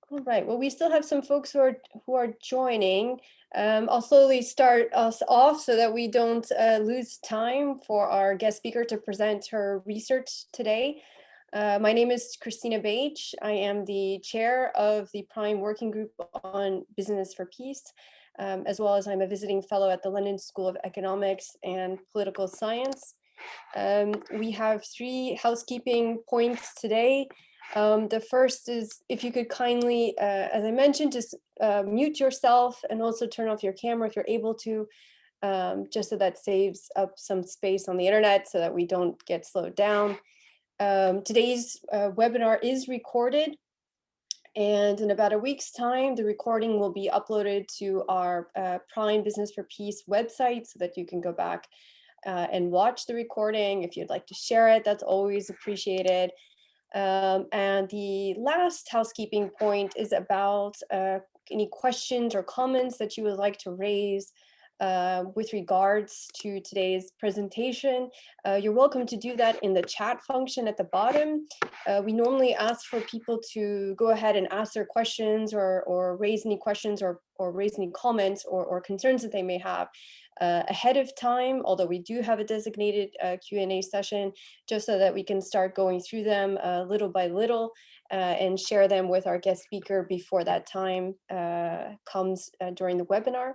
All right, well, we still have some folks who are joining. I'll slowly start us off so that we don't lose time for our guest speaker to present her research today. My name is Christina Bache. I am the chair of the Prime Working Group on Business for Peace, as well as I'm a visiting fellow at the London School of Economics and Political Science. We have 3 housekeeping points today. The first is if you could kindly, as I mentioned, just mute yourself and also turn off your camera if you're able to, just so that saves up some space on the internet so that we don't get slowed down. Today's webinar is recorded, and in about a week's time, the recording will be uploaded to our Prime Business for Peace website so that you can go back and watch the recording. If you'd like to share it, that's always appreciated. And the last housekeeping point is about any questions or comments that you would like to raise with regards to today's presentation. You're welcome to do that in the chat function at the bottom. We normally ask for people to go ahead and ask their questions or raise any questions or raise any comments or concerns that they may have ahead of time, although we do have a designated Q&A session just so that we can start going through them little by little and share them with our guest speaker before that time comes during the webinar.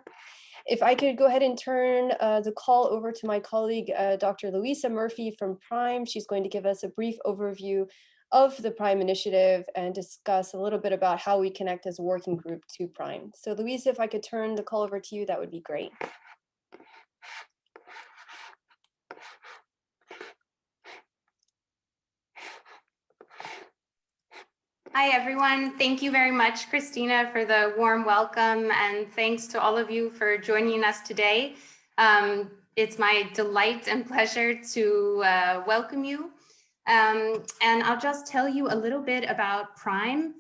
If I could go ahead and turn the call over to my colleague, Dr. Louisa Murphy from Prime. She's going to give us a brief overview of the Prime initiative and discuss a little bit about how we connect as a working group to Prime. So Louisa, if I could turn the call over to you, that would be great. Hi, everyone. Thank you very much, Christina, for the warm welcome, and thanks to all of you for joining us today. It's my delight and pleasure to welcome you. And I'll just tell you a little bit about Prime,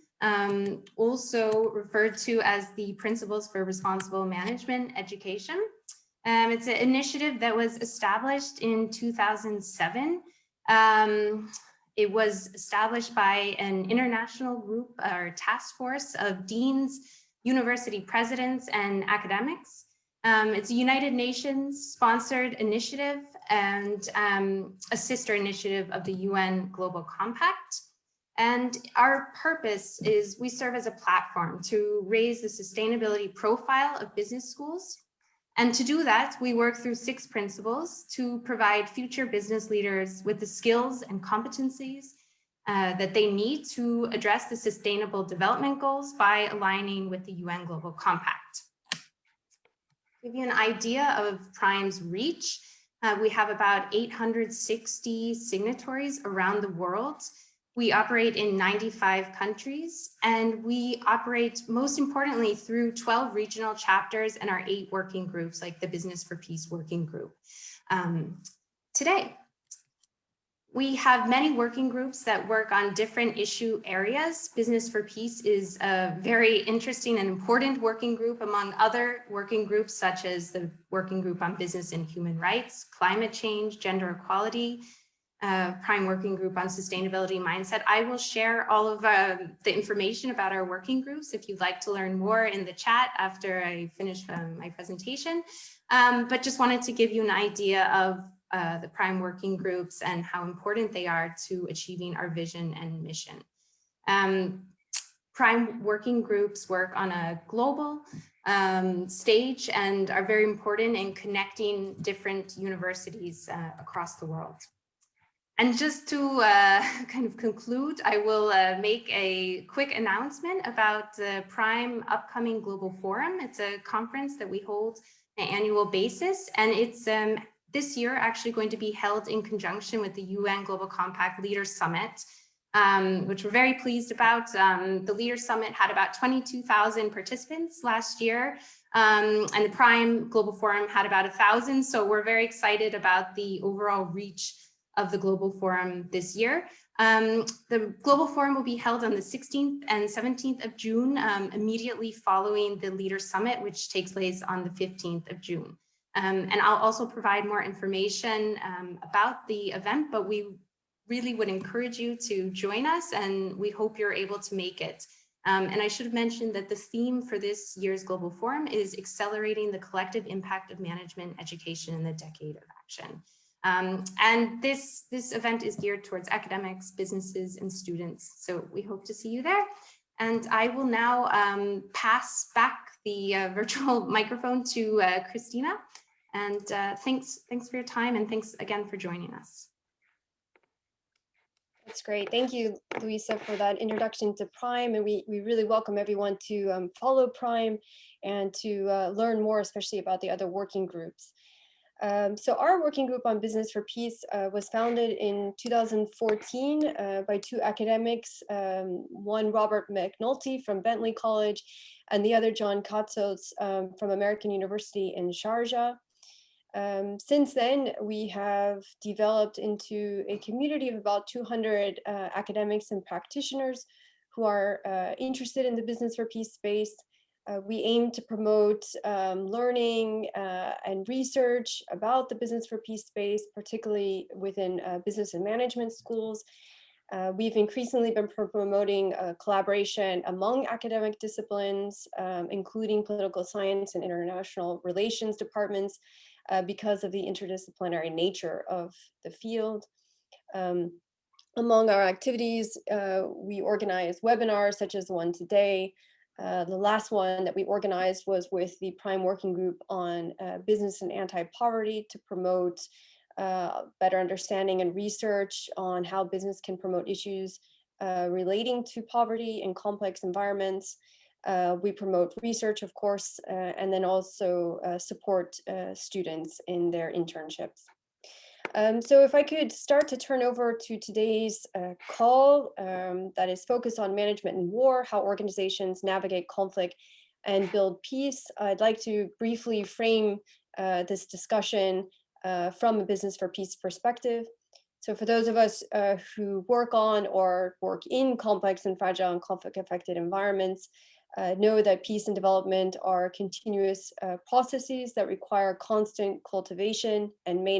also referred to as the Principles for Responsible Management Education. It's an initiative that was established in 2007. It was established by an international group or task force of deans, university presidents, and academics. It's a United Nations sponsored initiative and a sister initiative of the UN Global Compact. And our purpose is we serve as a platform to raise the sustainability profile of business schools. And to do that, we work through 6 principles to provide future business leaders with the skills and competencies that they need to address the sustainable development goals by aligning with the UN Global Compact. To give you an idea of Prime's reach, we have about 860 signatories around the world. We operate in 95 countries, and we operate most importantly through 12 regional chapters and our 8 working groups, like the Business for Peace working group. Today, we have many working groups that work on different issue areas. Business for Peace is a very interesting and important working group among other working groups, such as the Working Group on Business and Human Rights, Climate Change, Gender Equality, Prime Working Group on Sustainability Mindset. I will share all of the information about our working groups if you'd like to learn more in the chat after I finish my presentation. But just wanted to give you an idea of the Prime Working Groups and how important they are to achieving our vision and mission. Prime Working Groups work on a global stage and are very important in connecting different universities across the world. And just to kind of conclude, I will make a quick announcement about the Prime upcoming Global Forum. It's a conference that we hold on an annual basis, and it's this year actually going to be held in conjunction with the UN Global Compact Leaders Summit, which we're very pleased about. The Leaders Summit had about 22,000 participants last year, and the Prime Global Forum had about 1,000. So we're very excited about the overall reach of the Global Forum this year. The Global Forum will be held on the 16th and 17th of June, immediately following the Leaders Summit, which takes place on the 15th of June. And I'll also provide more information about the event, but we really would encourage you to join us, and we hope you're able to make it. And I should have mentioned that the theme for this year's Global Forum is accelerating the collective impact of management education in the decade of action. And this event is geared towards academics, businesses, and students. So we hope to see you there. And I will now pass back the virtual microphone to Christina. And thanks for your time, and thanks again for joining us. That's great. Thank you, Luisa, for that introduction to Prime. And we really welcome everyone to follow Prime and to learn more, especially about the other working groups. So our working group on business for peace was founded in 2014 by two academics, one Robert McNulty from Bentley College, and the other John Katzos from American University in Sharjah. Since then, we have developed into a community of about 200 academics and practitioners who are interested in the business for peace space. We aim to promote learning and research about the business for peace space, particularly within business and management schools. We've increasingly been promoting collaboration among academic disciplines, including political science and international relations departments, because of the interdisciplinary nature of the field. Among our activities, we organize webinars such as the one today. The last one that we organized was with the Prime Working Group on business and anti-poverty to promote better understanding and research on how business can promote issues relating to poverty in complex environments. We promote research, of course, and then also support students in their internships. So if I could start to turn over to today's call that is focused on management and war, how organizations navigate conflict and build peace, I'd like to briefly frame this discussion from a business for peace perspective. So for those of us who work on or work in complex and fragile and conflict affected environments, know that peace and development are continuous processes that require constant cultivation and may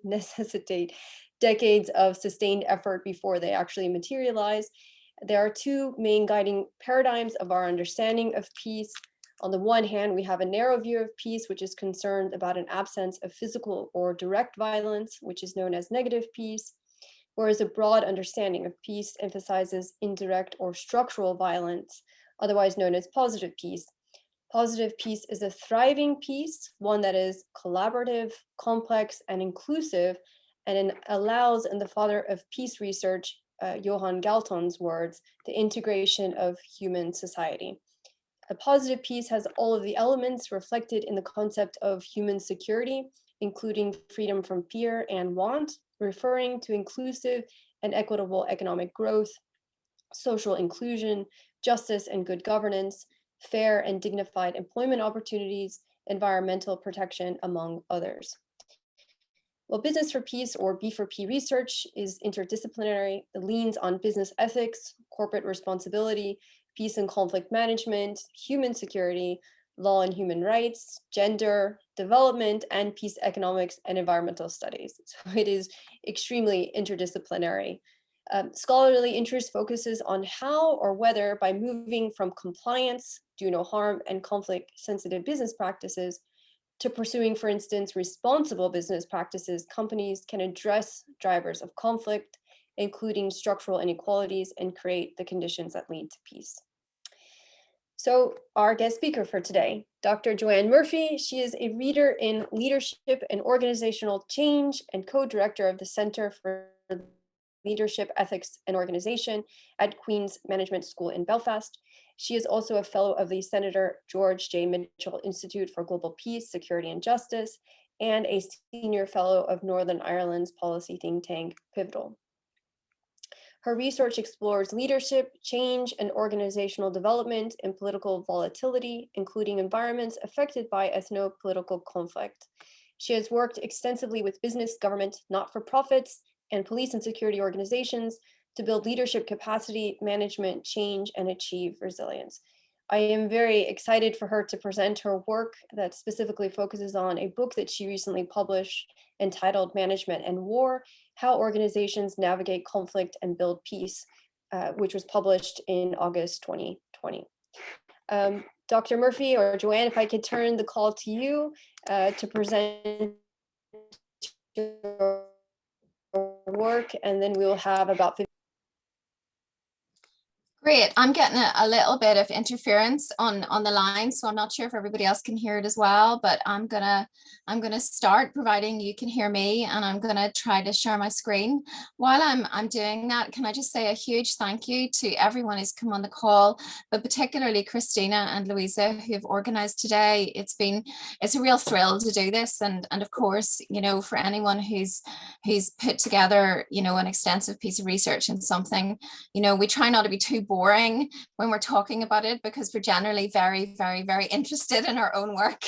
necessitate decades of sustained effort before they actually materialize. There are two main guiding paradigms of our understanding of peace. On the one hand, we have a narrow view of peace, which is concerned about an absence of physical or direct violence, which is known as negative peace, whereas a broad understanding of peace emphasizes indirect or structural violence, otherwise known as positive peace. Positive peace is a thriving peace, one that is collaborative, complex, and inclusive, and allows, in the father of peace research, Johan Galton's words, the integration of human society. A positive peace has all of the elements reflected in the concept of human security, including freedom from fear and want, referring to inclusive and equitable economic growth, social inclusion, justice and good governance, fair and dignified employment opportunities, environmental protection, among others. Well, business for peace, or B4P research, is interdisciplinary. It leans on business ethics, corporate responsibility, peace and conflict management, human security, law and human rights, gender, development, and peace economics and environmental studies. So it is extremely interdisciplinary. Scholarly interest focuses on how or whether, by moving from compliance, do no harm, and conflict sensitive business practices to pursuing, for instance, responsible business practices, companies can address drivers of conflict, including structural inequalities, and create the conditions that lead to peace. So our guest speaker for today, Dr. Joanne Murphy, she is a reader in leadership and organizational change and co-director of the Center for Leadership, Ethics, and Organization at Queen's Management School in Belfast. She is also a fellow of the Senator George J. Mitchell Institute for Global Peace, Security, and Justice, and a senior fellow of Northern Ireland's policy think tank, Pivotal. Her research explores leadership, change, and organizational development in political volatility, including environments affected by ethno-political conflict. She has worked extensively with business, government, not-for-profits, and police and security organizations to build leadership capacity, management, change, and achieve resilience. I am very excited for her to present her work that specifically focuses on a book that she recently published entitled Management and War: How Organizations Navigate Conflict and Build Peace, which was published in August 2020. Dr. Murphy or Joanne, if I could turn the call to you to present your work, and then we will have about 50. Great. I'm getting a little bit of interference on the line, so I'm not sure if everybody else can hear it as well, but I'm gonna start, providing you can hear me, and I'm gonna try to share my screen. While I'm doing that, can I just say a huge thank you to everyone who's come on the call, but particularly Christina and Louisa, who have organized today. It's a real thrill to do this, and of course, you know, for anyone who's put together, you know, an extensive piece of research in something, you know, we try not to be too boring when we're talking about it, because we're generally very, very, very interested in our own work.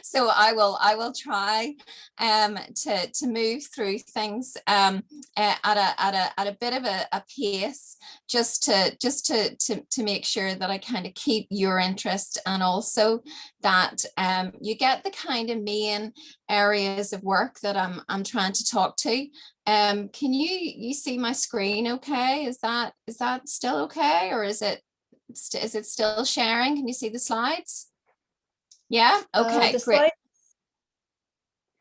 So I will try to move through things at a bit of a pace, just to make sure that I kind of keep your interest, and also that you get the kind of main areas of work that I'm trying to talk to. Can you see my screen okay? Is that still okay, or is it still sharing? Can you see the slides? Yeah, okay, The great.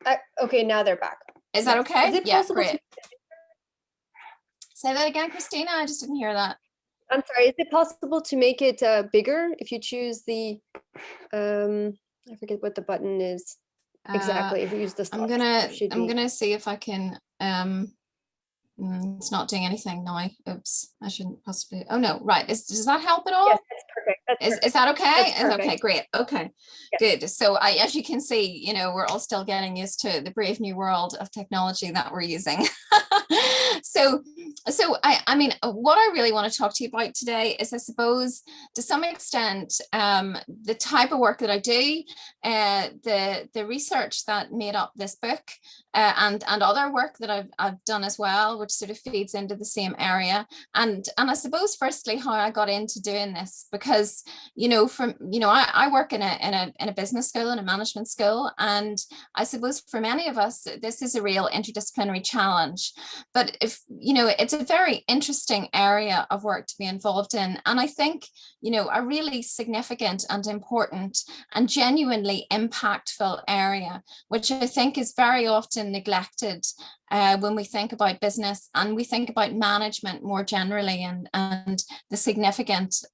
slides, okay, now they're back. Is that okay? Is it Yeah, possible great. Say that again, Christina. I just didn't hear that. I'm sorry, is it possible to make it bigger if you choose the, I forget what the button is exactly, if you use the I'm gonna see if I can, it's not doing anything now. Oops, I shouldn't possibly, oh no, right. Does that help at all? Yes, that's perfect. That's perfect. Is that okay? That's Okay, great. Okay, yes. Good. So as you can see, you know, we're all still getting used to the brave new world of technology that we're using. So I mean, what I really want to talk to you about today is, I suppose, to some extent, the type of work that I do, the research that made up this book, and other work that I've done as well, which sort of feeds into the same area. And I suppose, firstly, how I got into doing this, because, you know, I work in a business school and a management school, and I suppose for many of us, this is a real interdisciplinary challenge. But if, you know, it's a very interesting area of work to be involved in. And I think, you know, a really significant and important and genuinely impactful area, which I think is very often neglected when we think about business and we think about management more generally, and the significance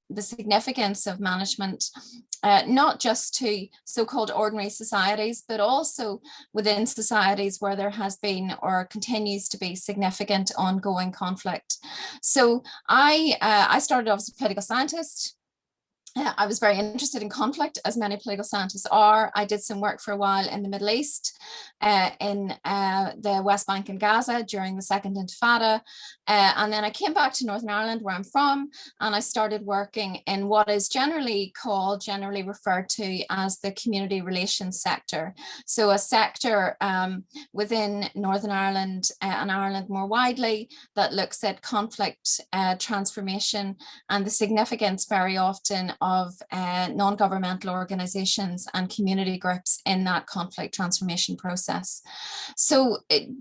of management, not just to so-called ordinary societies, but also within societies where there has been or continues to be significant ongoing conflict. So I started off as a political scientist. I was very interested in conflict, as many political scientists are. I did some work for a while in the Middle East, in the West Bank and Gaza during the Second Intifada. And then I came back to Northern Ireland, where I'm from, and I started working in what is generally referred to as the community relations sector. So a sector within Northern Ireland and Ireland more widely that looks at conflict transformation and the significance very often of non-governmental organizations and community groups in that conflict transformation process. So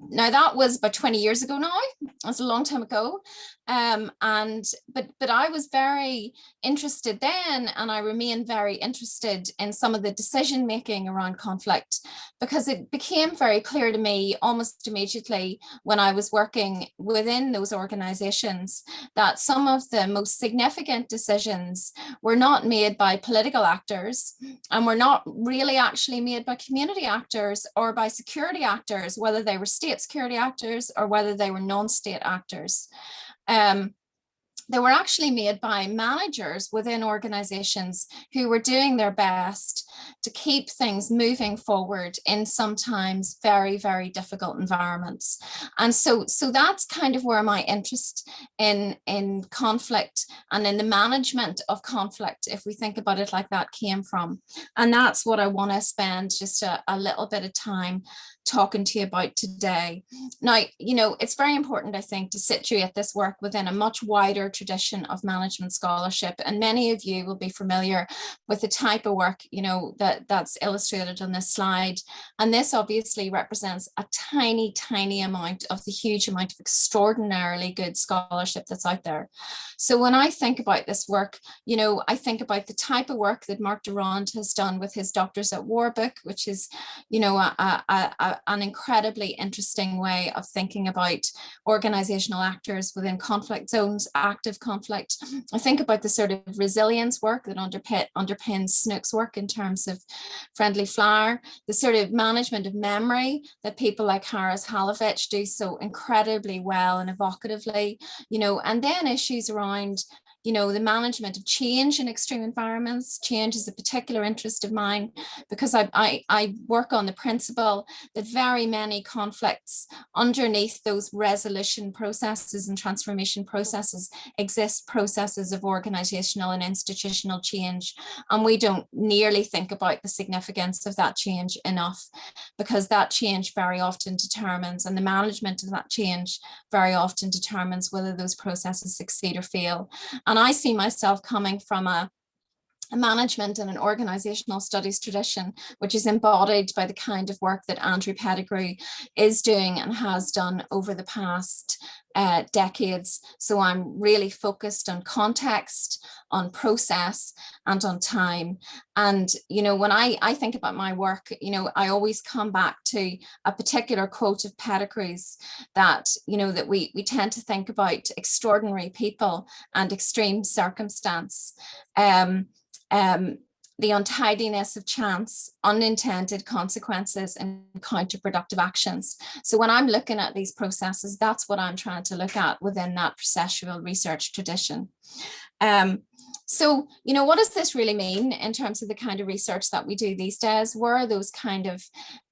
now that was about 20 years ago now. That's a long time ago. But I was very interested then, and I remain very interested in some of the decision making around conflict, because it became very clear to me almost immediately when I was working within those organizations that some of the most significant decisions were not made by political actors, and were not really actually made by community actors or by security actors, whether they were state security actors or whether they were non-state actors. They were actually made by managers within organizations who were doing their best to keep things moving forward in sometimes very, very difficult environments. And so that's kind of where my interest in conflict and in the management of conflict, if we think about it like that, came from. And that's what I want to spend just a little bit of time talking to you about today. Now, you know, it's very important, I think, to situate this work within a much wider tradition of management scholarship. And many of you will be familiar with the type of work, you know, that's illustrated on this slide. And this obviously represents a tiny, tiny amount of the huge amount of extraordinarily good scholarship that's out there. So when I think about this work, you know, I think about the type of work that Mark Durand has done with his Doctors at War book, which is, you know, an incredibly interesting way of thinking about organizational actors within conflict zones, active conflict. I think about the sort of resilience work that underpins Snook's work in terms of Friendly Fire, the sort of management of memory that people like Harris Halovich do so incredibly well and evocatively, you know, and then issues around, you know, the management of change in extreme environments. Change is a particular interest of mine because I work on the principle that very many conflicts underneath those resolution processes and transformation processes exist processes of organizational and institutional change. And we don't nearly think about the significance of that change enough, because that change very often determines, and the management of that change very often determines whether those processes succeed or fail. And I see myself coming from a management and an organizational studies tradition, which is embodied by the kind of work that Andrew Pettigrew is doing and has done over the past decades. So I'm really focused on context, on process, and on time. And, you know, when I think about my work, you know, I always come back to a particular quote of Pettigrew's that, you know, that we tend to think about extraordinary people and extreme circumstance. The untidiness of chance, unintended consequences, and counterproductive actions. So when I'm looking at these processes, that's what I'm trying to look at within that processual research tradition. So, you know, what does this really mean in terms of the kind of research that we do these days? Where are those kind of,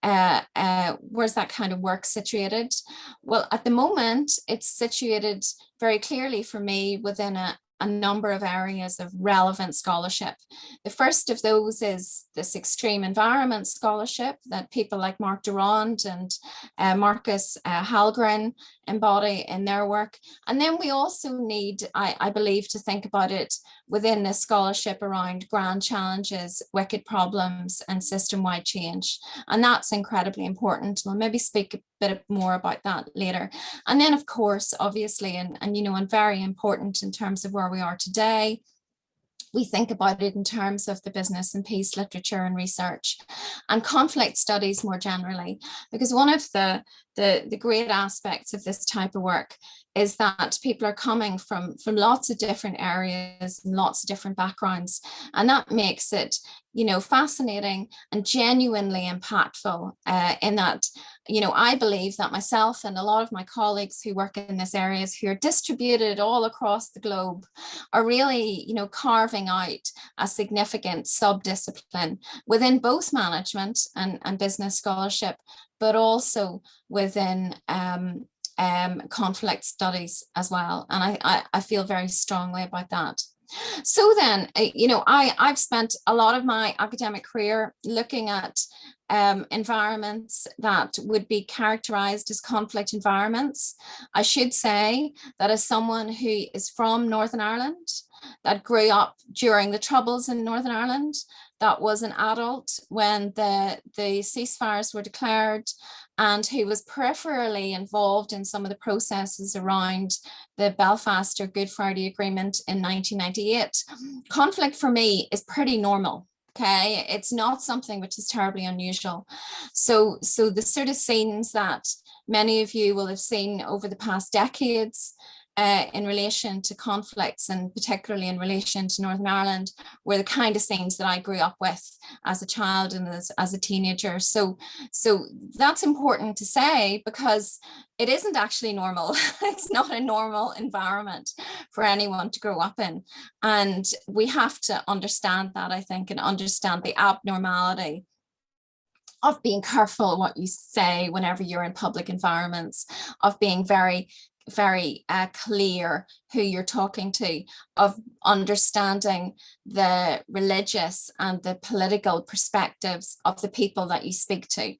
where's that kind of work situated? Well, at the moment, it's situated very clearly for me within a number of areas of relevant scholarship. The first of those is this extreme environment scholarship that people like Mark Durand and Marcus Hallgren embody in their work. And then we also need, I believe, to think about it within this scholarship around grand challenges, wicked problems, and system-wide change. And that's incredibly important. I'll maybe speak a bit more about that later. And then, of course, obviously, and you know, and very important in terms of where we are today, we think about it in terms of the business and peace literature and research and conflict studies more generally, because one of the great aspects of this type of work is that people are coming from lots of different areas and lots of different backgrounds. And that makes it, you know, fascinating and genuinely impactful in that, you know, I believe that myself and a lot of my colleagues who work in this areas who are distributed all across the globe are really, you know, carving out a significant subdiscipline within both management and business scholarship, but also within conflict studies as well. And I feel very strongly about that. So then, you know, I've spent a lot of my academic career looking at environments that would be characterized as conflict environments. I should say that as someone who is from Northern Ireland, that grew up during the Troubles in Northern Ireland, that was an adult when the ceasefires were declared, and who was peripherally involved in some of the processes around the Belfast or Good Friday Agreement in 1998. Conflict for me is pretty normal. Okay, it's not something which is terribly unusual. So the sort of scenes that many of you will have seen over the past decades in relation to conflicts, and particularly in relation to Northern Ireland, were the kind of things that I grew up with as a child and as a teenager. So that's important to say, because it isn't actually normal. It's not a normal environment for anyone to grow up in. And we have to understand that, I think, and understand the abnormality of being careful what you say whenever you're in public environments, of being very clear who you're talking to, of understanding the religious and the political perspectives of the people that you speak to.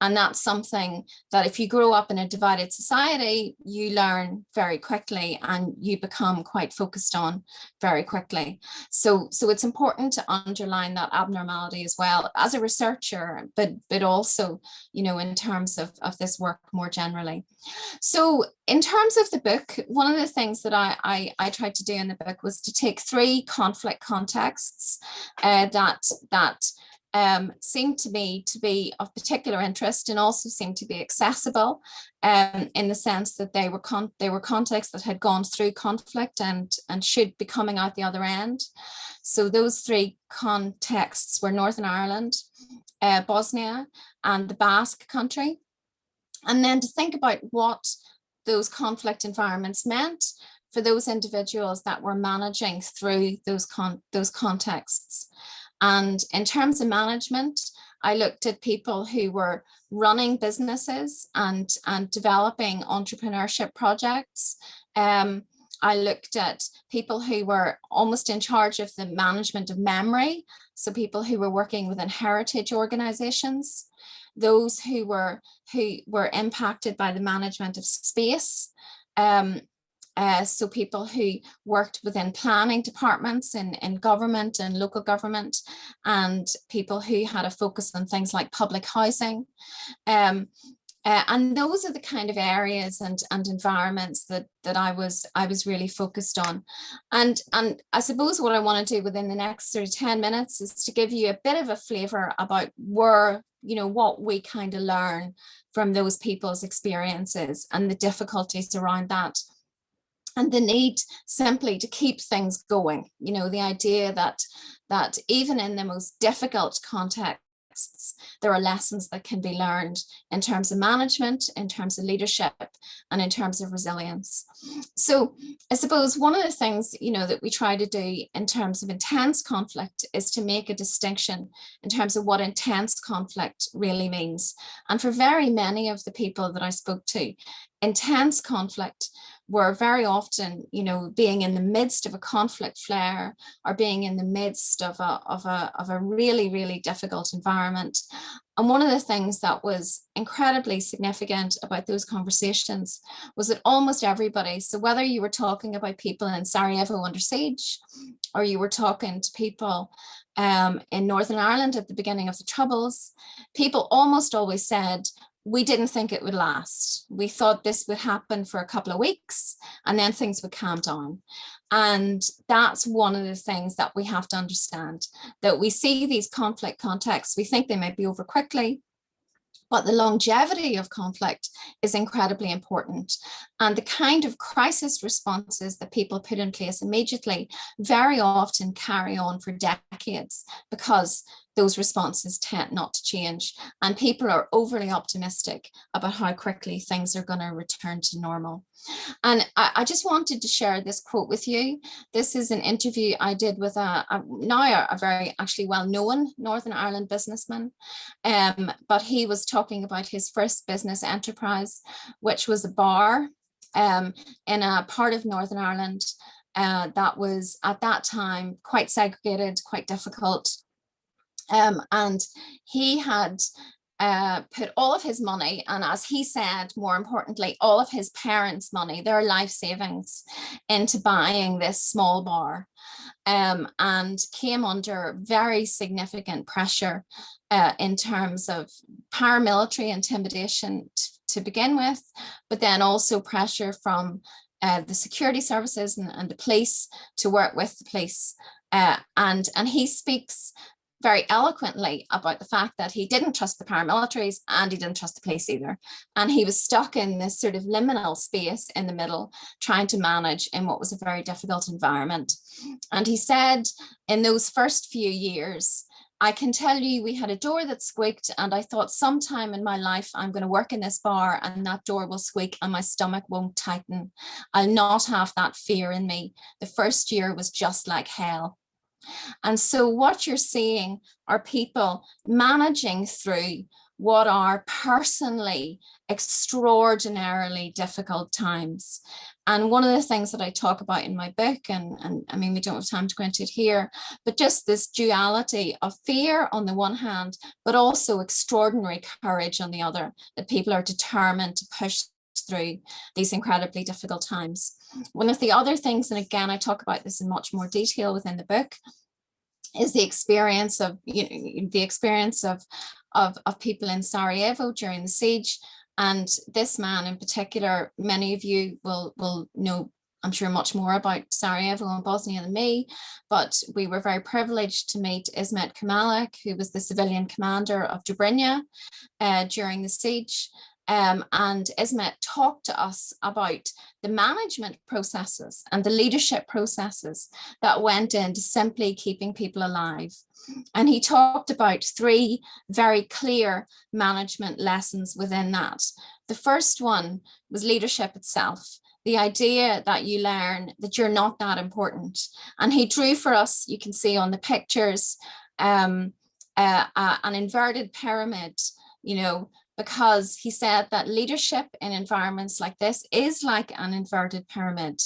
And that's something that if you grow up in a divided society, you learn very quickly and you become quite focused on very quickly. So it's important to underline that abnormality as well as a researcher, but also, you know, in terms of this work more generally. So in terms of the book, one of the things that I tried to do in the book was to take 3 conflict contexts that seemed to me to be of particular interest and also seemed to be accessible, in the sense that they were contexts that had gone through conflict and should be coming out the other end. So those 3 contexts were Northern Ireland, Bosnia, and the Basque Country. And then to think about what those conflict environments meant for those individuals that were managing through those contexts. And in terms of management, I looked at people who were running businesses and developing entrepreneurship projects. I looked at people who were almost in charge of the management of memory, so people who were working within heritage organizations, those who were impacted by the management of space, so people who worked within planning departments in government and local government, and people who had a focus on things like public housing. And those are the kind of areas and environments that I was really focused on. And I suppose what I want to do within the next sort of 10 minutes is to give you a bit of a flavor about where, you know, what we kind of learn from those people's experiences and the difficulties around that. And the need simply to keep things going, you know, the idea that even in the most difficult contexts, there are lessons that can be learned in terms of management, in terms of leadership, and in terms of resilience. So I suppose one of the things, you know, that we try to do in terms of intense conflict is to make a distinction in terms of what intense conflict really means. And for very many of the people that I spoke to, intense conflict were very often, you know, being in the midst of a conflict flare or being in the midst of a really, really difficult environment. And one of the things that was incredibly significant about those conversations was that almost everybody, so whether you were talking about people in Sarajevo under siege, or you were talking to people in Northern Ireland at the beginning of the Troubles, people almost always said, we didn't think it would last. We thought this would happen for a couple of weeks and then things would calm down. And that's one of the things that we have to understand, that we see these conflict contexts, we think they might be over quickly, but the longevity of conflict is incredibly important. And the kind of crisis responses that people put in place immediately very often carry on for decades because those responses tend not to change. And people are overly optimistic about how quickly things are going to return to normal. And I just wanted to share this quote with you. This is an interview I did with now a very actually well-known Northern Ireland businessman. But he was talking about his first business enterprise, which was a bar in a part of Northern Ireland that was at that time quite segregated, quite difficult. And he had put all of his money, and as he said, more importantly, all of his parents' money, their life savings, into buying this small bar, and came under very significant pressure in terms of paramilitary intimidation to begin with, but then also pressure from the security services and the police to work with the police. And he speaks very eloquently about the fact that he didn't trust the paramilitaries and he didn't trust the police either. And he was stuck in this sort of liminal space in the middle, trying to manage in what was a very difficult environment. And he said, in those first few years, I can tell you we had a door that squeaked and I thought sometime in my life I'm going to work in this bar and that door will squeak and my stomach won't tighten. I'll not have that fear in me. The first year was just like hell. And so what you're seeing are people managing through what are personally extraordinarily difficult times. And one of the things that I talk about in my book, and I mean, we don't have time to go into it here, but just this duality of fear on the one hand, but also extraordinary courage on the other, that people are determined to push through these incredibly difficult times. One of the other things, and again, I talk about this in much more detail within the book, is the experience of, people in Sarajevo during the siege. And this man in particular, many of you will know, I'm sure, much more about Sarajevo and Bosnia than me, but we were very privileged to meet Ismet Kemalik, who was the civilian commander of Dobrinja during the siege. And Ismet talked to us about the management processes and the leadership processes that went into simply keeping people alive. And he talked about 3 very clear management lessons within that. The first one was leadership itself, the idea that you learn that you're not that important. And he drew for us, you can see on the pictures, an inverted pyramid, because he said that leadership in environments like this is like an inverted pyramid.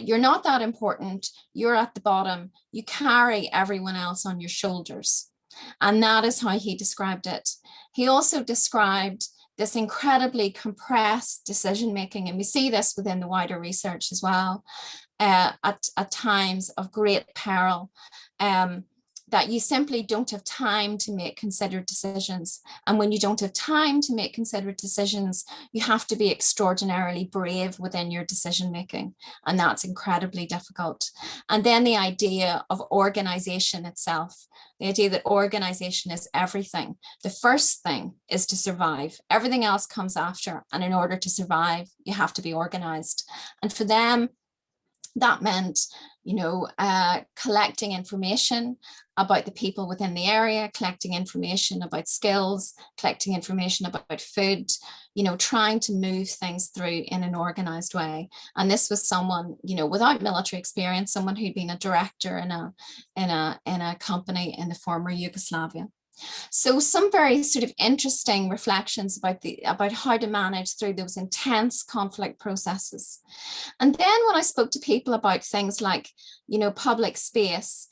You're not that important, you're at the bottom, you carry everyone else on your shoulders. And that is how he described it. He also described this incredibly compressed decision-making, and we see this within the wider research as well, at times of great peril. That you simply don't have time to make considered decisions. And when you don't have time to make considered decisions, you have to be extraordinarily brave within your decision making. And that's incredibly difficult. And then the idea of organization itself, the idea that organization is everything. The first thing is to survive. Everything else comes after. And in order to survive, you have to be organized. And for them, that meant, collecting information about the people within the area, collecting information about skills, collecting information about food, trying to move things through in an organized way. And this was someone, without military experience, someone who'd been a director in a company in the former Yugoslavia. So some very sort of interesting reflections about how to manage through those intense conflict processes. And then when I spoke to people about things like, public space,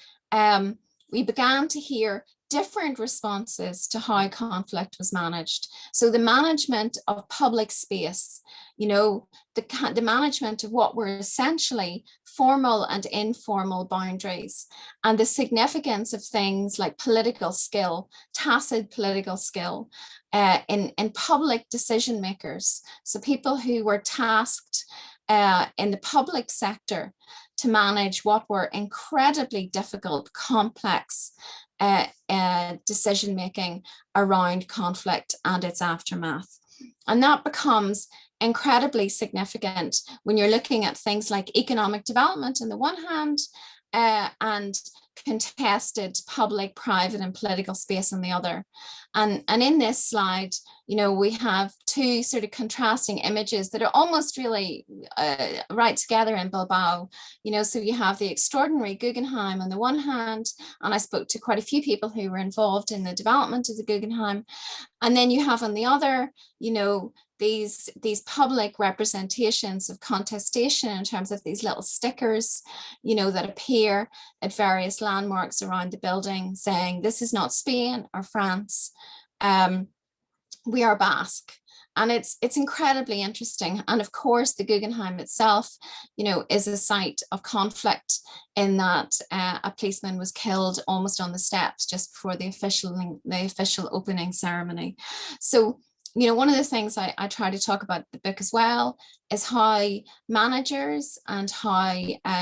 we began to hear different responses to how conflict was managed. So the management of public space, the management of what were essentially formal and informal boundaries, and the significance of things like political skill, tacit political skill, in public decision makers. So people who were tasked in the public sector to manage what were incredibly difficult, complex decision making around conflict and its aftermath. And that becomes incredibly significant when you're looking at things like economic development on the one hand, and contested public, private, and political space on the other. And in this slide, we have 2 sort of contrasting images that are almost really right together in Bilbao. So you have the extraordinary Guggenheim on the one hand, and I spoke to quite a few people who were involved in the development of the Guggenheim. And then you have on the other, these public representations of contestation in terms of these little stickers, that appear at various landmarks around the building saying, this is not Spain or France, we are Basque. And it's incredibly interesting. And of course, the Guggenheim itself, is a site of conflict in that a policeman was killed almost on the steps just before the official opening ceremony. So, one of the things I try to talk about in the book as well is how managers and how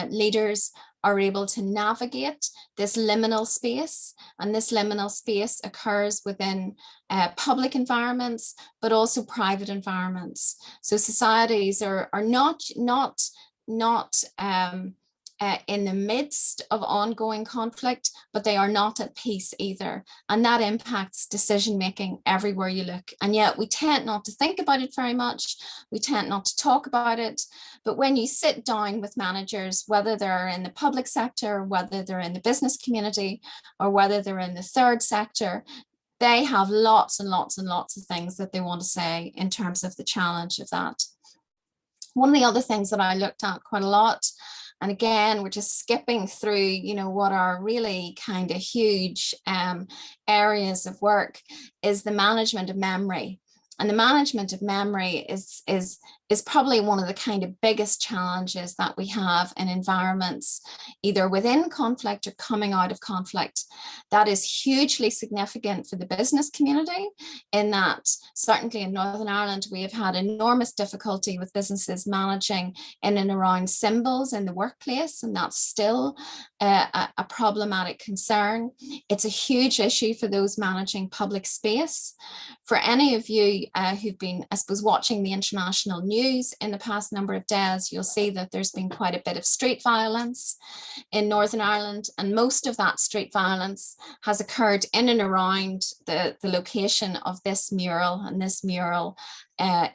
leaders are able to navigate this liminal space. And this liminal space occurs within public environments, but also private environments. So societies are not in the midst of ongoing conflict, but they are not at peace either. And that impacts decision-making everywhere you look. And yet we tend not to think about it very much. We tend not to talk about it. But when you sit down with managers, whether they're in the public sector, whether they're in the business community, or whether they're in the third sector, they have lots and lots and lots of things that they want to say in terms of the challenge of that. One of the other things that I looked at quite a lot, and again, we're just skipping through, you know, what are really kind of huge areas of work, is the management of memory. And the management of memory is probably one of the kind of biggest challenges that we have in environments, either within conflict or coming out of conflict. That is hugely significant for the business community, in that certainly in Northern Ireland, we have had enormous difficulty with businesses managing in and around symbols in the workplace, and that's still a problematic concern. It's a huge issue for those managing public space. For any of you who've been, I suppose, watching the international news in the past number of days, you'll see that there's been quite a bit of street violence in Northern Ireland, and most of that street violence has occurred in and around the location of this mural. And this mural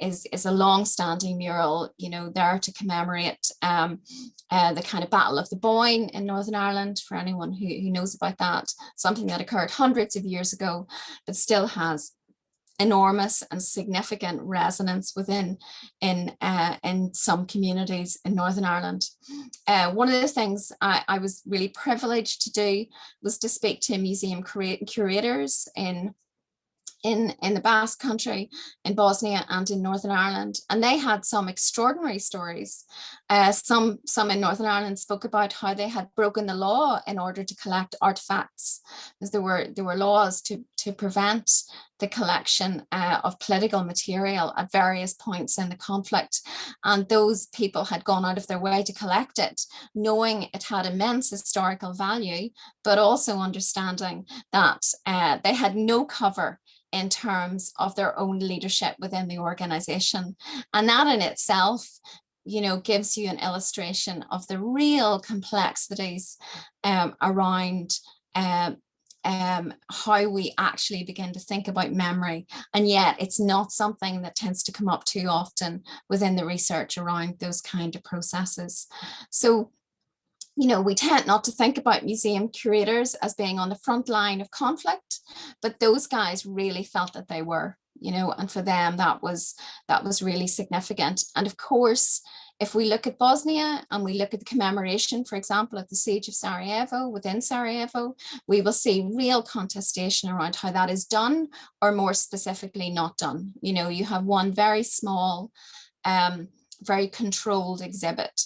is a long-standing mural, you know, there to commemorate the kind of Battle of the Boyne in Northern Ireland, for anyone who knows about that, something that occurred hundreds of years ago, but still has enormous and significant resonance within in some communities in Northern Ireland. One of the things I was really privileged to do was to speak to museum curators in the Basque Country, in Bosnia and in Northern Ireland, and they had some extraordinary stories. Some in Northern Ireland spoke about how they had broken the law in order to collect artifacts, because there were laws to prevent the collection of political material at various points in the conflict, and those people had gone out of their way to collect it, knowing it had immense historical value, but also understanding that they had no cover in terms of their own leadership within the organization. And that in itself, you know, gives you an illustration of the real complexities around how we actually begin to think about memory. And yet it's not something that tends to come up too often within the research around those kind of processes. So, you know, we tend not to think about museum curators as being on the front line of conflict, but those guys really felt that they were, you know, and for them that was really significant. And of course, if we look at Bosnia and we look at the commemoration, for example, of the siege of Sarajevo, within Sarajevo, we will see real contestation around how that is done, or more specifically not done. You know, you have one very small, very controlled exhibit.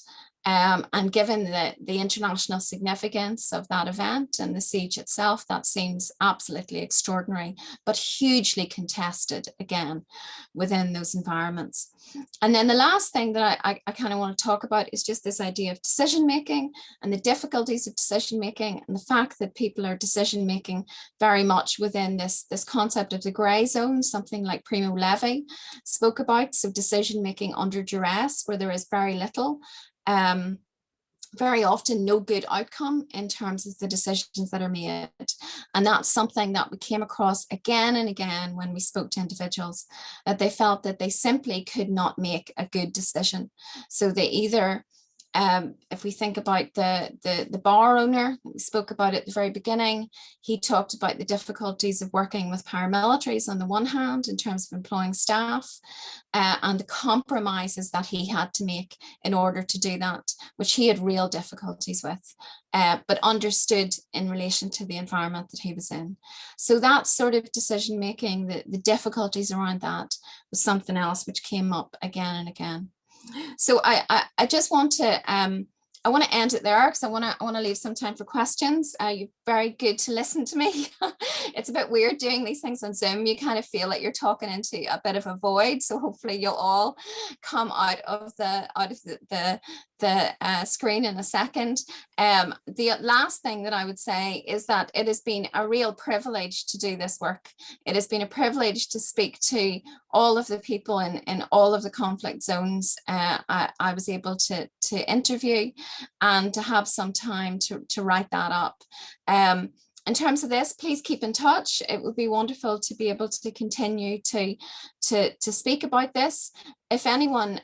And given the international significance of that event and the siege itself, that seems absolutely extraordinary, but hugely contested again within those environments. And then the last thing that I kind of want to talk about is just this idea of decision making and the difficulties of decision making, and the fact that people are decision making very much within this concept of the grey zone, something like Primo Levi spoke about. So decision making under duress, where there is very little, very often no good outcome in terms of the decisions that are made. And that's something that we came across again and again when we spoke to individuals, that they felt that they simply could not make a good decision. So they either, if we think about the bar owner, we spoke about at the very beginning, he talked about the difficulties of working with paramilitaries on the one hand in terms of employing staff, and the compromises that he had to make in order to do that, which he had real difficulties with, but understood in relation to the environment that he was in. So that sort of decision making, the difficulties around that, was something else which came up again and again. So I just want to I want to end it there, because I want to leave some time for questions. You're very good to listen to me. It's a bit weird doing these things on Zoom. You kind of feel like you're talking into a bit of a void. So hopefully you'll all come out of the screen in a second. The last thing that I would say is that it has been a real privilege to do this work. It has been a privilege to speak to all of the people in all of the conflict zones I was able to interview, and to have some time to write that up. In terms of this, please keep in touch. It would be wonderful to be able to continue to speak about this. If anyone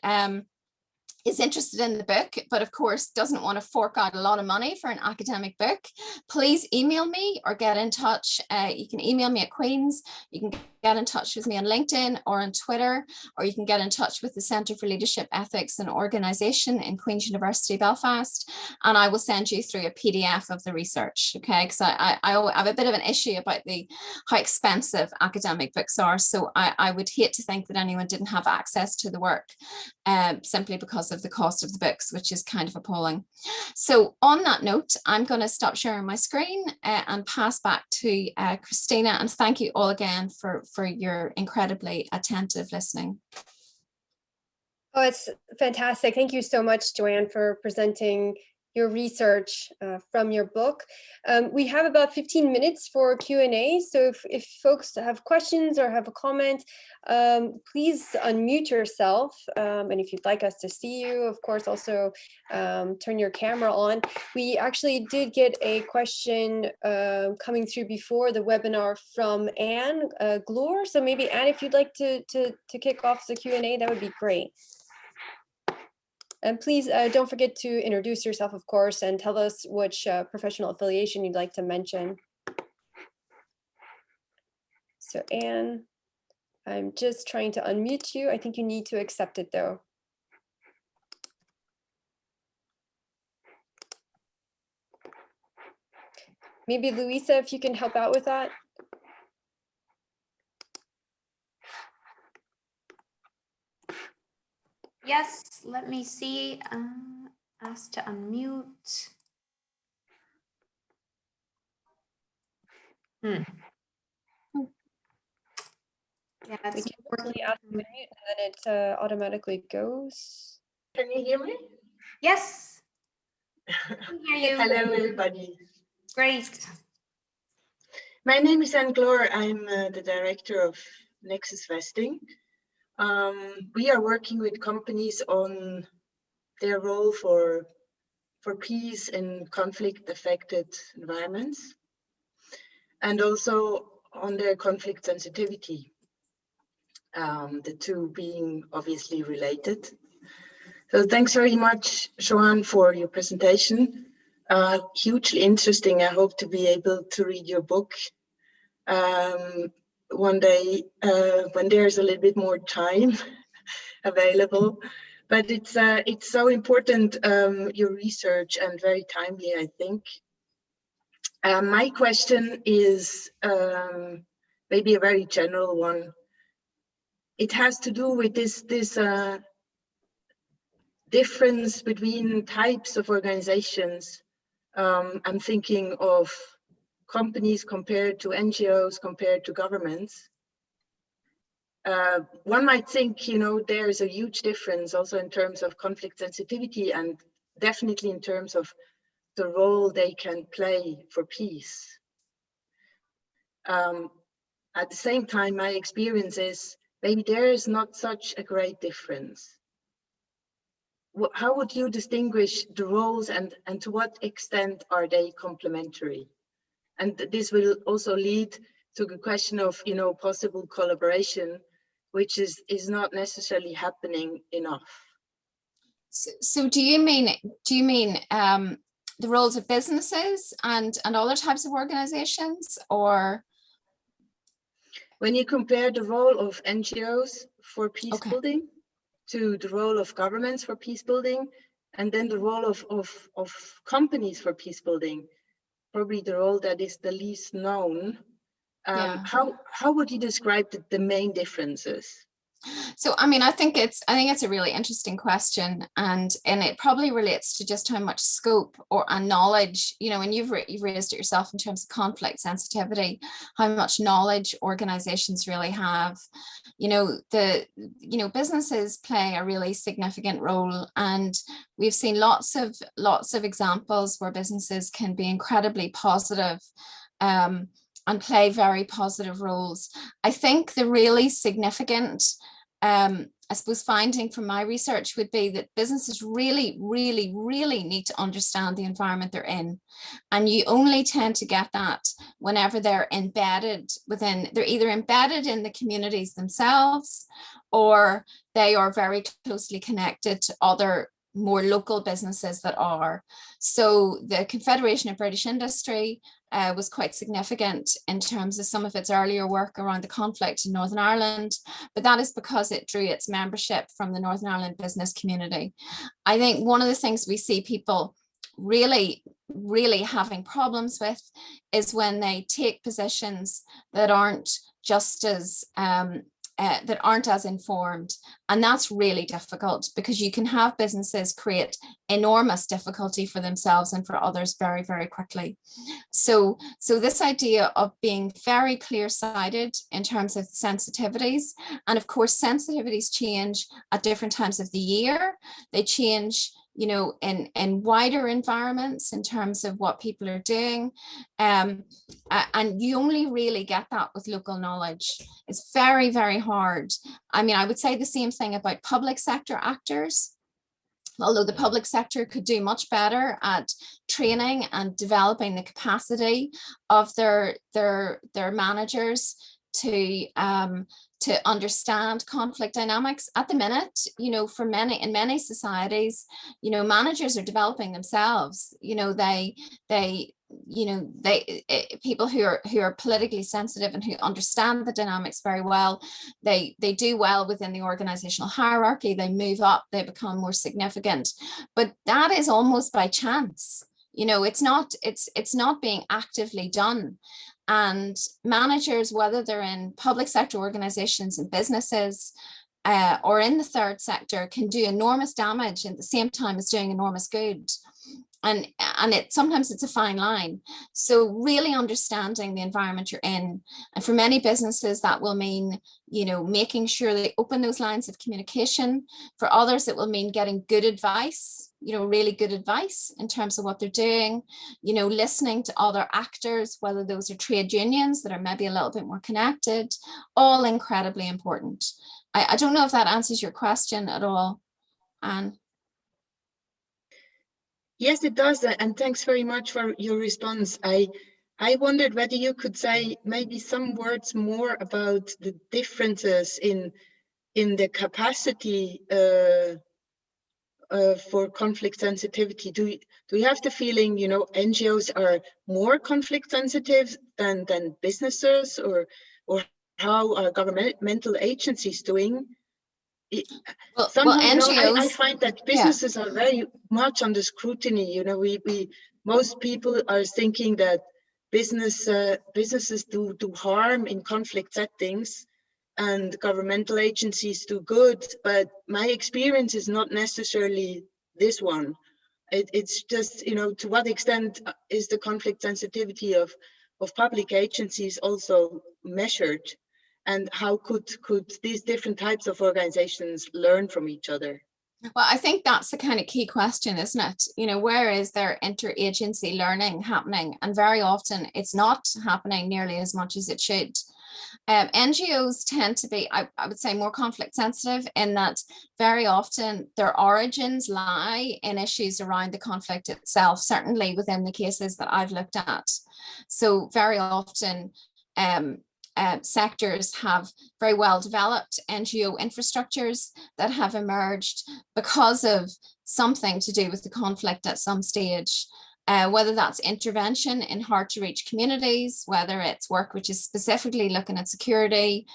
is interested in the book, but of course doesn't want to fork out a lot of money for an academic book, please email me or get in touch. You can email me at Queen's, you can get in touch with me on LinkedIn or on Twitter, or you can get in touch with the Centre for Leadership, Ethics and Organisation in Queen's University Belfast, and I will send you through a PDF of the research, okay? Because I have a bit of an issue about how expensive academic books are, so I would hate to think that anyone didn't have access to the work simply because of the cost of the books, which is kind of appalling. So on that note, I'm going to stop sharing my screen and pass back to Christina, and thank you all again for your incredibly attentive listening. Oh, it's fantastic. Thank you so much, Joanne, for presenting your research from your book. We have about 15 minutes for Q&A. So if folks have questions or have a comment, please unmute yourself. And if you'd like us to see you, of course, also turn your camera on. We actually did get a question coming through before the webinar from Anne Glore. So maybe Anne, if you'd like to kick off the Q&A, that would be great. And please don't forget to introduce yourself, of course, and tell us which professional affiliation you'd like to mention. So Anne, I'm just trying to unmute you. I think you need to accept it though. Maybe Louisa, if you can help out with that. Yes, let me see. Ask to unmute. Yeah, We can working ask to unmute and then it automatically goes. Can you hear me? Yes. I can hear you. Hello, everybody. Great. My name is Anne Glore. I'm the director of Nexus Vesting. We are working with companies on their role for peace in conflict-affected environments, and also on their conflict sensitivity, the two being obviously related. So thanks very much, Joanne, for your presentation. Hugely interesting. I hope to be able to read your book one day when there's a little bit more time available. But it's so important, your research, and very timely, I think. My question is maybe a very general one. It has to do with this difference between types of organizations. I'm thinking of companies compared to NGOs, compared to governments. One might think, you know, there is a huge difference also in terms of conflict sensitivity, and definitely in terms of the role they can play for peace. At the same time, my experience is maybe there is not such a great difference. How would you distinguish the roles, and to what extent are they complementary? And this will also lead to the question of, you know, possible collaboration, which is not necessarily happening enough. So do you mean the roles of businesses and other types of organizations, or? When you compare the role of NGOs for peace building to the role of governments for peace building, and then the role of companies for peace building, probably the role that is the least known. How would you describe the main differences? So, I mean, I think it's a really interesting question, and it probably relates to just how much scope and knowledge, you know, and you've raised it yourself in terms of conflict sensitivity, how much knowledge organizations really have. You know, businesses play a really significant role, and we've seen lots of examples where businesses can be incredibly positive and play very positive roles. I think the really significant, I suppose, finding from my research would be that businesses really, really, really need to understand the environment they're in. And you only tend to get that whenever they're either embedded in the communities themselves, or they are very closely connected to other more local businesses that are. So the Confederation of British Industry was quite significant in terms of some of its earlier work around the conflict in Northern Ireland, but that is because it drew its membership from the Northern Ireland business community. I think one of the things we see people really having problems with is when they take positions that aren't just as that aren't as informed. And that's really difficult, because you can have businesses create enormous difficulty for themselves and for others very, very quickly. So this idea of being very clear-sighted in terms of sensitivities, and of course sensitivities change at different times of the year. They change, you know, in wider environments in terms of what people are doing. And you only really get that with local knowledge. It's very, very hard. I mean, I would say the same thing about public sector actors. Although the public sector could do much better at training and developing the capacity of their managers to understand conflict dynamics. At the minute, you know, in many societies, you know, managers are developing themselves. You know, people who are politically sensitive and who understand the dynamics very well, they do well within the organizational hierarchy. They move up, they become more significant, but that is almost by chance. You know, it's not being actively done. And managers, whether they're in public sector organizations and businesses or in the third sector, can do enormous damage at the same time as doing enormous good. And sometimes it's a fine line. So really understanding the environment you're in, and for many businesses that will mean, you know, making sure they open those lines of communication. For others, it will mean getting good advice, you know, really good advice in terms of what they're doing, you know, listening to other actors, whether those are trade unions that are maybe a little bit more connected, all incredibly important. I don't know if that answers your question at all, Anne. Yes, it does. And thanks very much for your response. I wondered whether you could say maybe some words more about the differences in the capacity for conflict sensitivity. Do you have the feeling, you know, NGOs are more conflict sensitive than businesses, or how are governmental agencies doing? Somehow, NGOs, you know, I find that businesses are very much under scrutiny. You know, most people are thinking that businesses do harm in conflict settings, and governmental agencies do good. But my experience is not necessarily this one. It's just, you know, to what extent is the conflict sensitivity of public agencies also measured? And how could these different types of organizations learn from each other? Well, I think that's the kind of key question, isn't it? You know, where is there interagency learning happening? And very often it's not happening nearly as much as it should. NGOs tend to be, I would say, more conflict sensitive in that very often their origins lie in issues around the conflict itself, certainly within the cases that I've looked at. So very often, sectors have very well developed NGO infrastructures that have emerged because of something to do with the conflict at some stage, whether that's intervention in hard to reach communities, whether it's work which is specifically looking at security,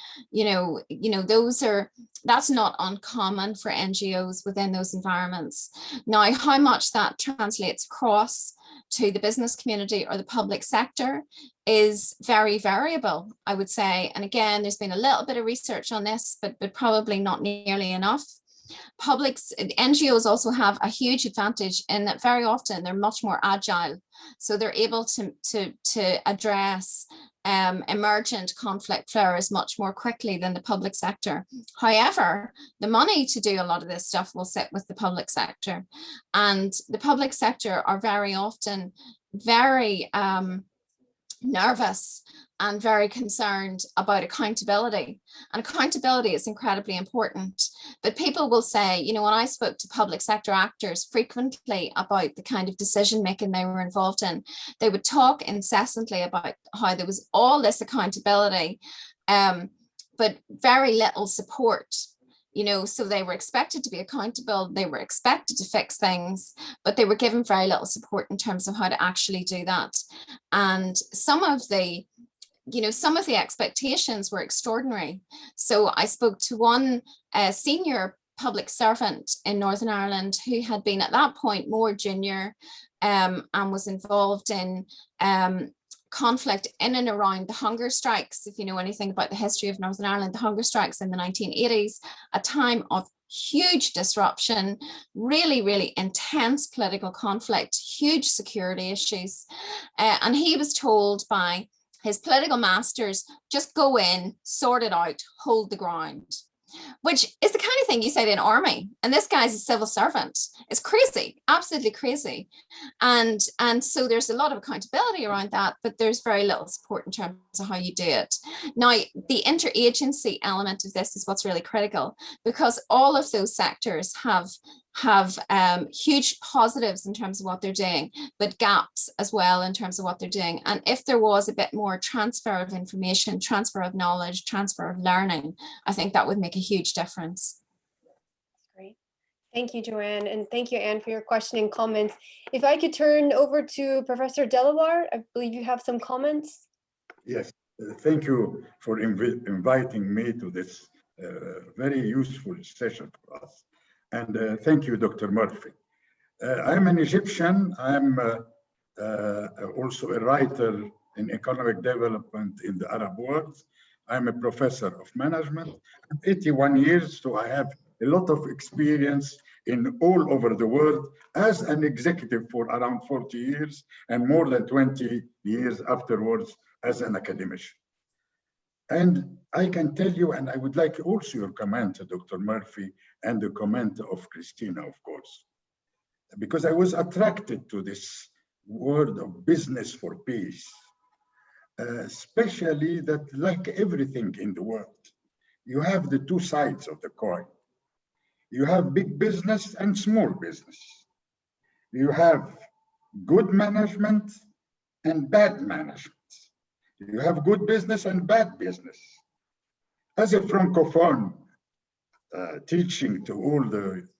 that's not uncommon for NGOs within those environments. Now, how much that translates across to the business community or the public sector is very variable, I would say. And again, there's been a little bit of research on this, but probably not nearly enough. NGOs also have a huge advantage in that very often they're much more agile. So they're able to address emergent conflict flares much more quickly than the public sector. However, the money to do a lot of this stuff will sit with the public sector, and the public sector are very often very nervous and very concerned about accountability. And accountability is incredibly important. But people will say, you know, when I spoke to public sector actors frequently about the kind of decision making they were involved in, they would talk incessantly about how there was all this accountability, but very little support. you know, so they were expected to be accountable, they were expected to fix things, but they were given very little support in terms of how to actually do that. And some of the expectations were extraordinary. So I spoke to one senior public servant in Northern Ireland who had been at that point more junior and was involved in conflict in and around the hunger strikes. If you know anything about the history of Northern Ireland, the hunger strikes in the 1980s, a time of huge disruption, really, really intense political conflict, huge security issues. And he was told by his political masters, just go in, sort it out, hold the ground, which is the kind of thing you say to an army. And this guy's a civil servant. It's crazy, absolutely crazy. And so there's a lot of accountability around that, but there's very little support in terms of how you do it. Now, the interagency element of this is what's really critical, because all of those sectors have huge positives in terms of what they're doing, but gaps as well in terms of what they're doing. And if there was a bit more transfer of information, transfer of knowledge, transfer of learning, I think that would make a huge difference. Great. Thank you, Joanne. And thank you, Anne, for your question and comments. If I could turn over to Professor Delaware, I believe you have some comments. Yes, thank you for inviting me to this very useful session for us. And thank you, Dr. Murphy. I'm an Egyptian. I'm also a writer in economic development in the Arab world. I'm a professor of management. I'm 81 years, so I have a lot of experience in all over the world as an executive for around 40 years and more than 20 years afterwards as an academician. And I can tell you, and I would like also your comment, Dr. Murphy, and the comment of Christina, of course, because I was attracted to this word of business for peace, especially that, like everything in the world, you have the two sides of the coin. You have big business and small business. You have good management and bad management. You have good business and bad business. As a Francophone, teaching to all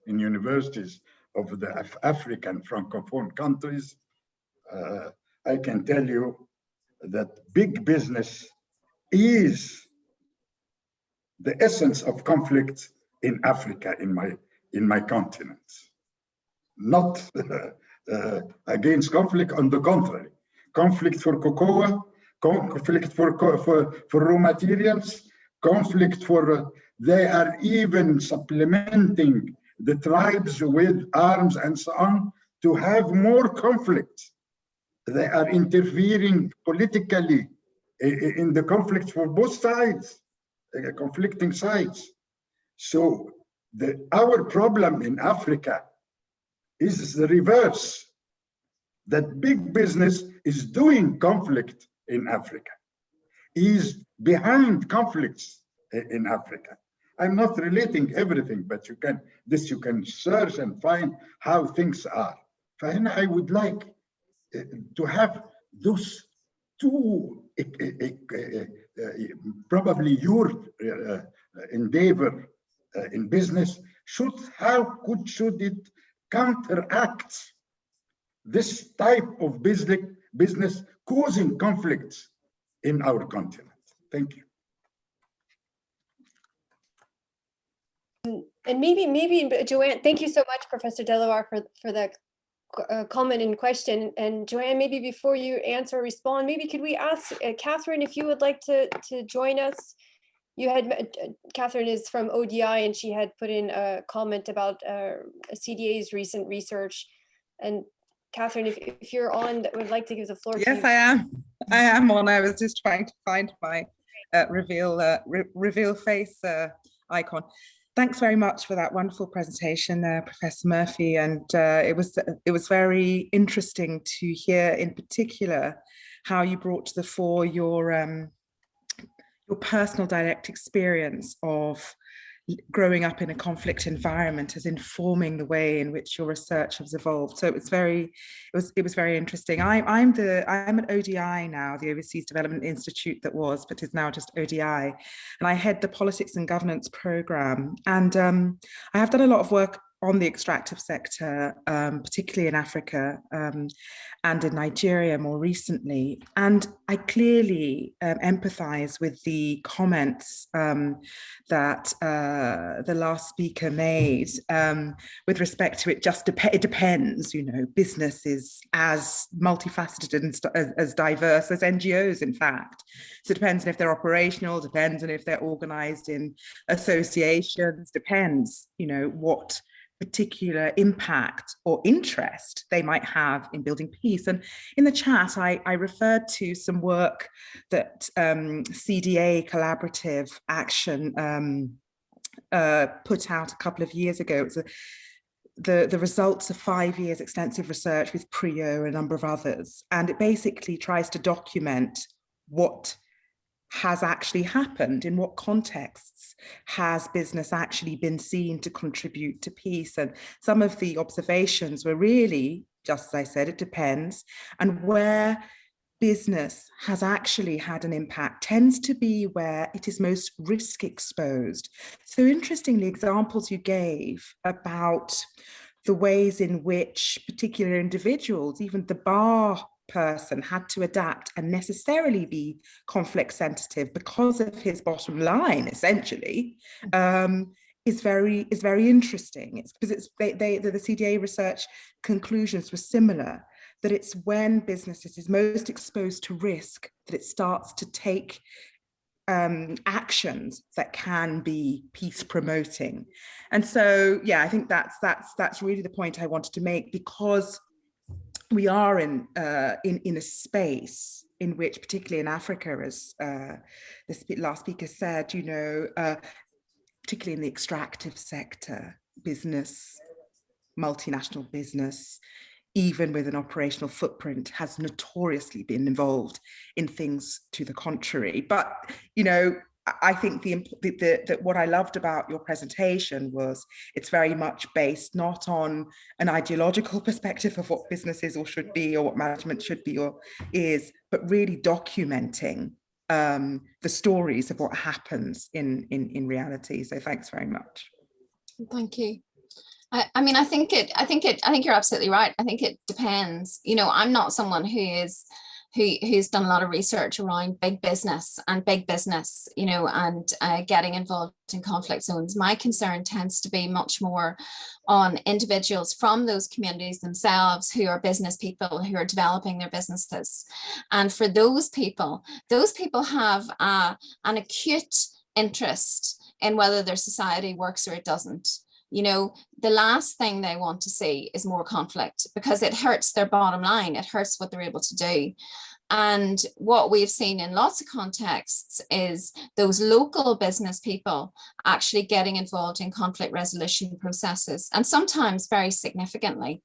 in universities of the African Francophone countries, I can tell you that big business is the essence of conflict in Africa, in my continent. Not against conflict, on the contrary. Conflict for cocoa, conflict for raw materials, conflict for, they are even supplementing the tribes with arms and so on to have more conflict. They are interfering politically in the conflict for both sides, conflicting sides. So our problem in Africa is the reverse, that big business is doing conflict in Africa, is behind conflicts in Africa. I'm not relating everything, but you can search and find how things are. And I would like to have those two, probably your endeavor in business, should it counteract this type of business causing conflicts in our continent? Thank you. And maybe Joanne, thank you so much, Professor Delaware, for the comment and question. And Joanne, maybe before you answer or respond, maybe could we ask Catherine if you would like to join us? You had, Catherine is from ODI, and she had put in a comment about CDA's recent research. And Catherine, if you're on, would like to give the floor to you. Yes, I am on. I was just trying to find my reveal face icon. Thanks very much for that wonderful presentation, Professor Murphy. And it was very interesting to hear, in particular, how you brought to the fore your personal direct experience of growing up in a conflict environment as informing the way in which your research has evolved. So it was very interesting. I'm at ODI now, the Overseas Development Institute that was, but is now just ODI, and I head the politics and governance program. And I have done a lot of work on the extractive sector, particularly in Africa and in Nigeria more recently. And I clearly empathize with the comments that the last speaker made with respect to it it depends, you know, business is as multifaceted and as diverse as NGOs, in fact. So it depends on if they're operational, depends on if they're organized in associations, depends, you know, what particular impact or interest they might have in building peace. And in the chat, I referred to some work that CDA Collaborative Action put out a couple of years ago. It was the results of 5 years extensive research with PRIO and a number of others. And it basically tries to document what has actually happened, in what contexts has business actually been seen to contribute to peace. And some of the observations were really, just as I said, it depends. And where business has actually had an impact tends to be where it is most risk exposed. So interestingly, examples you gave about the ways in which particular individuals, even the bar person, had to adapt and necessarily be conflict sensitive because of his bottom line, essentially, is very interesting. It's because the CDA research conclusions were similar, that it's when businesses is most exposed to risk that it starts to take actions that can be peace promoting. And so, yeah, I think that's really the point I wanted to make, because we are in a space in which, particularly in Africa, as the last speaker said, you know, particularly in the extractive sector, business, multinational business, even with an operational footprint, has notoriously been involved in things to the contrary. But, you know, I think that what I loved about your presentation was it's very much based not on an ideological perspective of what business is or should be, or what management should be or is, but really documenting the stories of what happens in reality. So thanks very much. Thank you. I mean, I think you're absolutely right. I think it depends. You know, I'm not someone who's done a lot of research around big business, you know, and getting involved in conflict zones. My concern tends to be much more on individuals from those communities themselves who are business people, who are developing their businesses. And for those people have an acute interest in whether their society works or it doesn't. You know, the last thing they want to see is more conflict, because it hurts their bottom line. It hurts what they're able to do. And what we've seen in lots of contexts is those local business people actually getting involved in conflict resolution processes, and sometimes very significantly.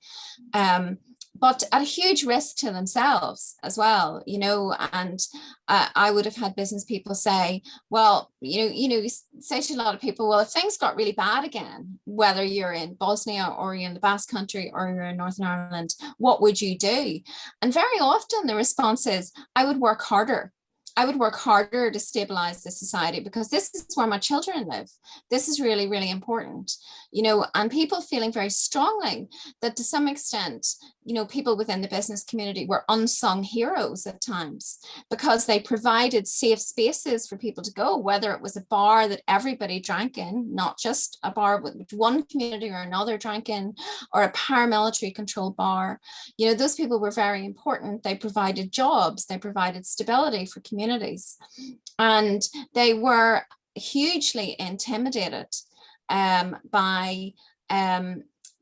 But at a huge risk to themselves as well, you know. And I would have had business people say, well, you say to a lot of people, well, if things got really bad again, whether you're in Bosnia or you're in the Basque Country or you're in Northern Ireland, what would you do? And very often the response is, I would work harder. I would work harder to stabilize the society, because this is where my children live. This is really, really important, you know. And people feeling very strongly that to some extent, you know, people within the business community were unsung heroes at times, because they provided safe spaces for people to go, whether it was a bar that everybody drank in, not just a bar with one community or another drank in, or a paramilitary controlled bar. You know, those people were very important. They provided jobs, they provided stability for communities, and they were hugely intimidated by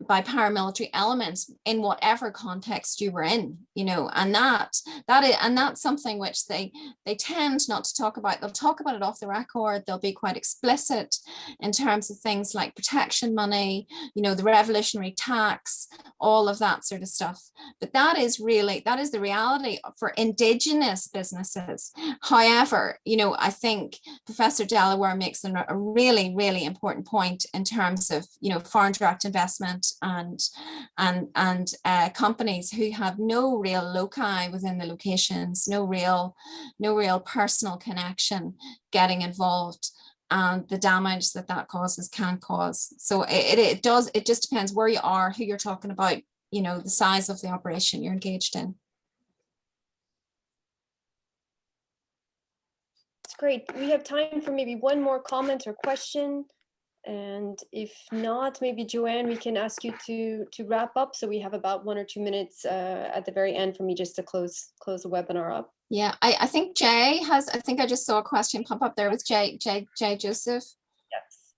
by paramilitary elements in whatever context you were in, and that's something which they tend not to talk about. They'll talk about it off the record. They'll be quite explicit in terms of things like protection money, the revolutionary tax, all of that sort of stuff. But that is the reality for indigenous businesses. However, I think Professor Delaware makes a really, really important point in terms of, foreign direct investment and companies who have no real loci within the locations, no real personal connection getting involved, and the damage that causes can cause. So it just depends where you are, who you're talking about, the size of the operation you're engaged in. It's great. We have time for maybe one more comment or question. And if not, maybe Joanne, we can ask you to wrap up. So we have about 1 or 2 minutes at the very end for me just to close the webinar up. Yeah, I think Jay has, I think I just saw a question pop up there with Jay Joseph. Yes.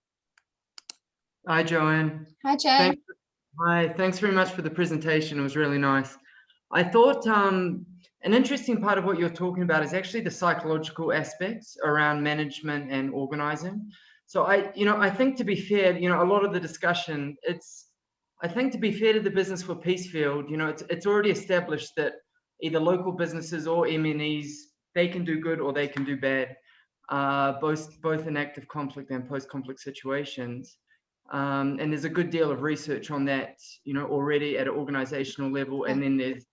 Hi, Joanne. Hi, Jay. Thanks very much for the presentation. It was really nice. I thought an interesting part of what you're talking about is actually the psychological aspects around management and organizing. So I think, to be fair, a lot of the discussion, I think to be fair to the Business for Peace field, it's already established that either local businesses or MNEs, they can do good or they can do bad, both in active conflict and post-conflict situations. And there's a good deal of research on that, already at an organizational level, and then there's,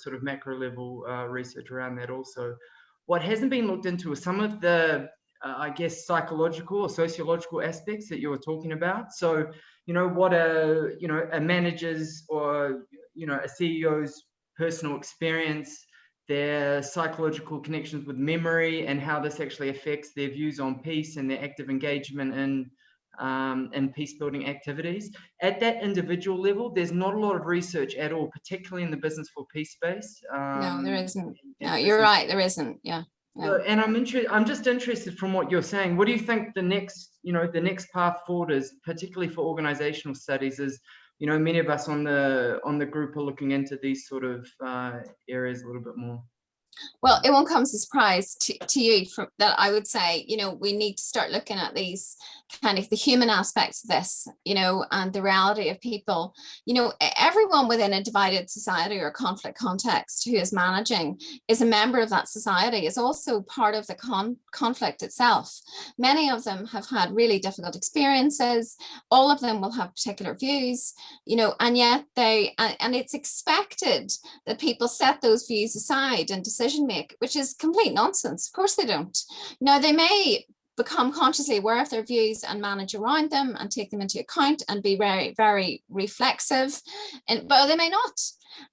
sort of macro level research around that also. What hasn't been looked into is some of the, I guess, psychological or sociological aspects that you were talking about. So, what a manager's or, a CEO's personal experience, their psychological connections with memory, and how this actually affects their views on peace and their active engagement in peace building activities. At that individual level, there's not a lot of research at all, particularly in the Business for Peace space. No, there isn't. No, you're right, there isn't. Yeah. So, and I'm just interested from what you're saying. What do you think the next path forward is, particularly for organizational studies? Is, many of us on the group are looking into these sort of areas a little bit more. Well, it won't come as a surprise to you that I would say, we need to start looking at these kind of the human aspects of this, and the reality of people. Everyone within a divided society or conflict context who is managing is a member of that society, is also part of the conflict itself. Many of them have had really difficult experiences. All of them will have particular views, and yet and it's expected that people set those views aside and decision make, which is complete nonsense. Of course they don't. Now, they may become consciously aware of their views and manage around them and take them into account and be very, very reflexive, but they may not.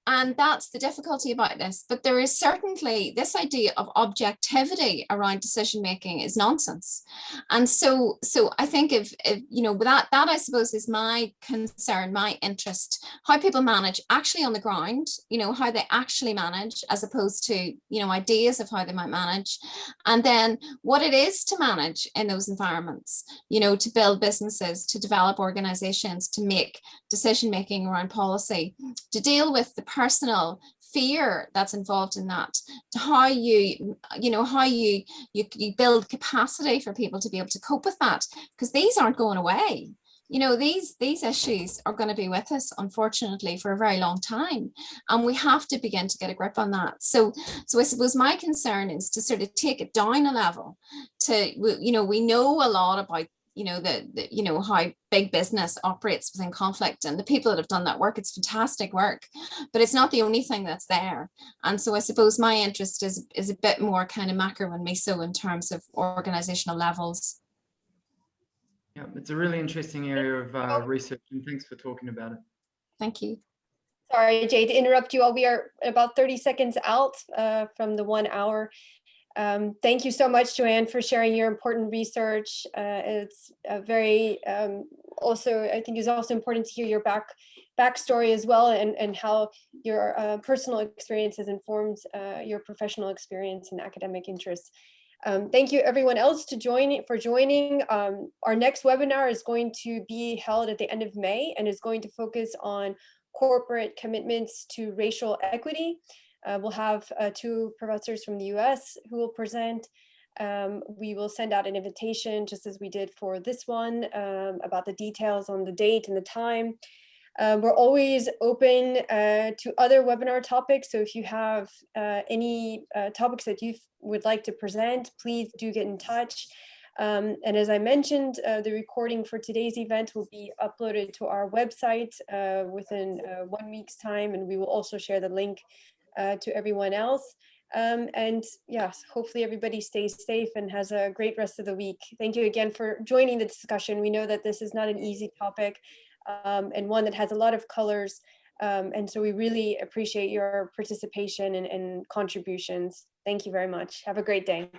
And that's the difficulty about this. But there is certainly this idea of objectivity around decision making is nonsense. And so I think if that I suppose is my concern, my interest, how people manage actually on the ground, how they actually manage, as opposed to, ideas of how they might manage, and then what it is to manage in those environments, to build businesses, to develop organizations, to make decision making around policy, to deal with the personal fear that's involved in that, to how you build capacity for people to be able to cope with that, because these aren't going away. These issues are going to be with us, unfortunately, for a very long time, and we have to begin to get a grip on that. So I suppose my concern is to sort of take it down a level to, we know a lot about how big business operates within conflict, and the people that have done that work, it's fantastic work, but it's not the only thing that's there. And so I suppose my interest is a bit more kind of macro and meso in terms of organizational levels. Yeah, it's a really interesting area of research, and thanks for talking about it. Thank you. Sorry, Jay, to interrupt you all. We are about 30 seconds out from the 1 hour. Thank you so much, Joanne, for sharing your important research. It's very, also, I think it's also important to hear your backstory as well, and how your personal experience has informed your professional experience and academic interests. Thank you everyone else for joining. Our next webinar is going to be held at the end of May and is going to focus on corporate commitments to racial equity. We'll have 2 professors from the US who will present. We will send out an invitation, just as we did for this one, about the details on the date and the time. We're always open to other webinar topics, so if you have any topics that you would like to present, please do get in touch. And as I mentioned, the recording for today's event will be uploaded to our website within 1 week's time, and we will also share the link to everyone else. And yes, hopefully everybody stays safe and has a great rest of the week. Thank you again for joining the discussion. We know that this is not an easy topic, and one that has a lot of colors. And so we really appreciate your participation and contributions. Thank you very much. Have a great day.